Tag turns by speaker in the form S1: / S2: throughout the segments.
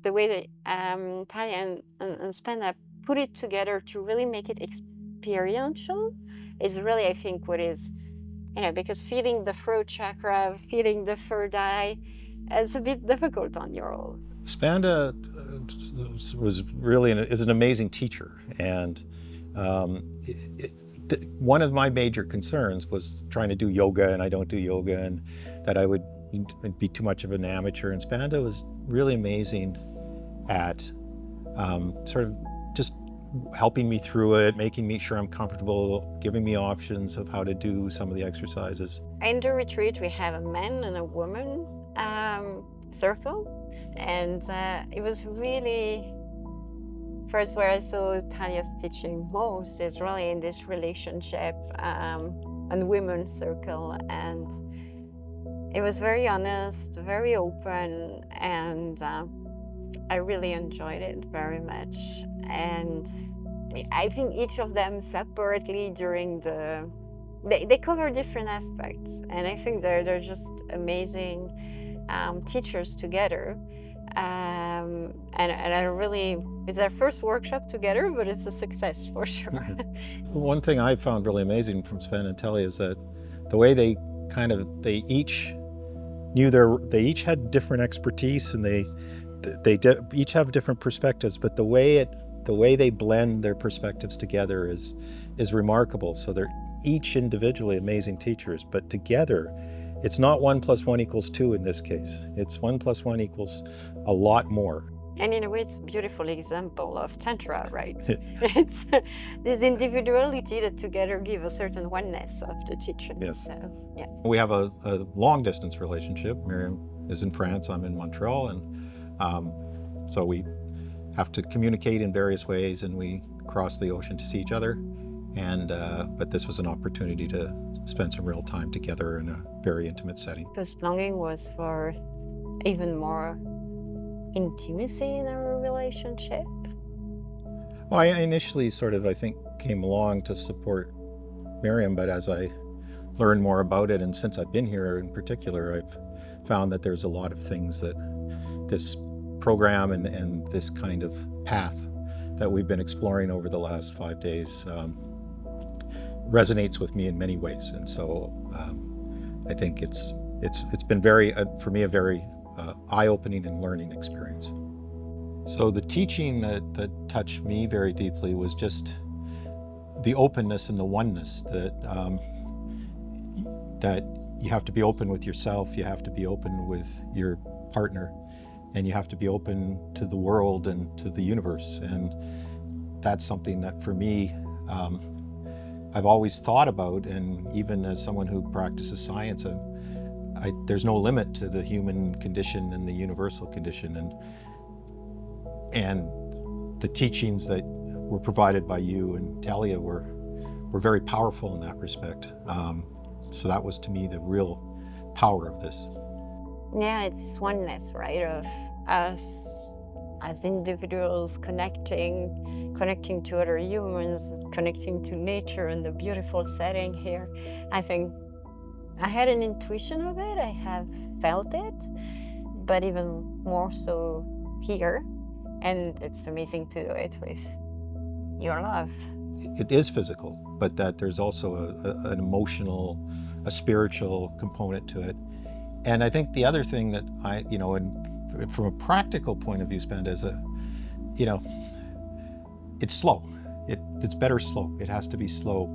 S1: the way that Talia and Spanda put it together to really make it experiential is really, I think, what is, because feeding the throat chakra, feeding the third eye is a bit difficult on your own.
S2: Spanda is an amazing teacher, and one of my major concerns was trying to do yoga, and I don't do yoga, and that I would be too much of an amateur. And Spanda was really amazing at sort of just helping me through it, making sure I'm comfortable, giving me options of how to do some of the exercises.
S1: In the retreat, we have a man and a woman circle, and it was really, first where I saw Talia's teaching most is really in this relationship and women's circle, and it was very honest, very open, and I really enjoyed it very much. And I think each of them separately during they cover different aspects, and I think they're just amazing teachers together. And I really, it's our first workshop together, but it's a success for sure.
S2: One thing I found really amazing from Sven and Telly is that the way they each had different expertise, and they each have different perspectives, but the way they blend their perspectives together is remarkable. So they're each individually amazing teachers, but together it's not 1 + 1 = 2 in this case. It's 1 + 1 = a lot more.
S1: And in a way, it's a beautiful example of Tantra, right? It's this individuality that together give a certain oneness of the teaching.
S2: Yes.
S1: So, yeah.
S2: We have a long distance relationship. Miriam is in France, I'm in Montreal, and so we have to communicate in various ways, and we cross the ocean to see each other. And but this was an opportunity to spend some real time together in a very intimate setting.
S1: Because longing was for even more intimacy in our relationship.
S2: Well, I initially I think, came along to support Miriam, but as I learned more about it, and since I've been here in particular, I've found that there's a lot of things that this program and this kind of path that we've been exploring over the last 5 days resonates with me in many ways. And so I think it's been for me, a very eye-opening and learning experience. So the teaching that touched me very deeply was just the openness and the oneness that you have to be open with yourself, you have to be open with your partner, and you have to be open to the world and to the universe. And that's something that for me, I've always thought about, and even as someone who practices science, there's no limit to the human condition and the universal condition, and the teachings that were provided by you and Talia were very powerful in that respect. So that was, to me, the real power of this.
S1: Yeah, it's oneness, right, of us as individuals connecting to other humans, connecting to nature and the beautiful setting here. I think I had an intuition of it, I have felt it, but even more so here. And it's amazing to do it with your love.
S2: It is physical, but that there's also an emotional, a spiritual component to it. And I think the other thing that and from a practical point of view, Spanda, is it's slow. It's better slow. It has to be slow.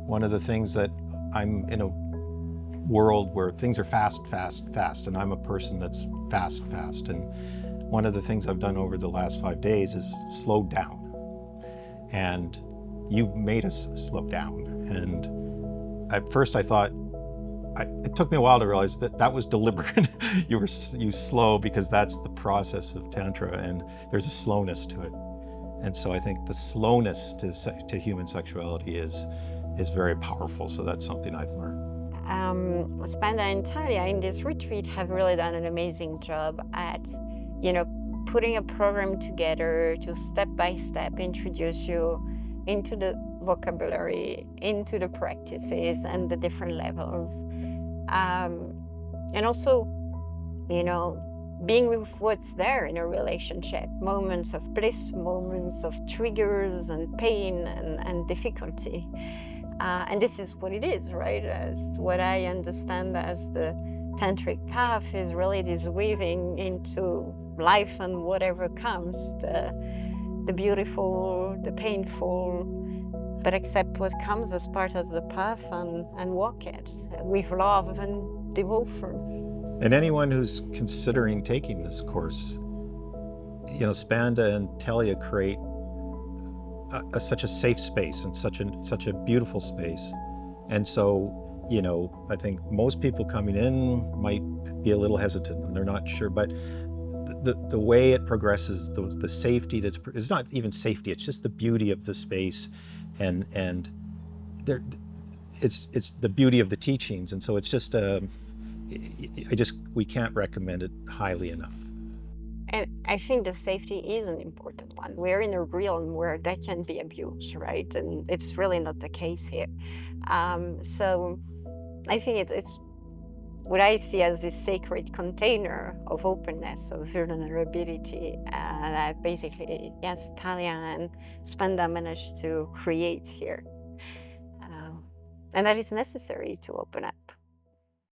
S2: One of the things that I'm in a world where things are fast, and I'm a person that's fast. And one of the things I've done over the last 5 days is slow down. And you've made us slow down. And at first I thought, it took me a while to realize that was deliberate. you slow because that's the process of Tantra, and there's a slowness to it. And so I think the slowness to human sexuality is very powerful. So that's something I've learned.
S1: Spanda and Talia in this retreat have really done an amazing job at, putting a program together to step by step introduce you into the vocabulary, into the practices and the different levels. And also, being with what's there in a relationship, moments of bliss, moments of triggers and pain and difficulty. And this is what it is, right? As what I understand as the tantric path is really this weaving into life and whatever comes, the beautiful, the painful, but accept what comes as part of the path and walk it with love and devotion.
S2: And anyone who's considering taking this course, Spanda and Telia create such a safe space and such a beautiful space. And so, I think most people coming in might be a little hesitant and they're not sure, but the way it progresses, the safety it's not even safety, it's just the beauty of the space, and there, it's the beauty of the teachings. And so it's just we can't recommend it highly enough.
S1: And I think the safety is an important one. We're in a realm where that can be abused, right? And it's really not the case here. So I think it's what I see as this sacred container of openness, of vulnerability, that basically, yes, Talia and Spanda managed to create here. And that is necessary to open up.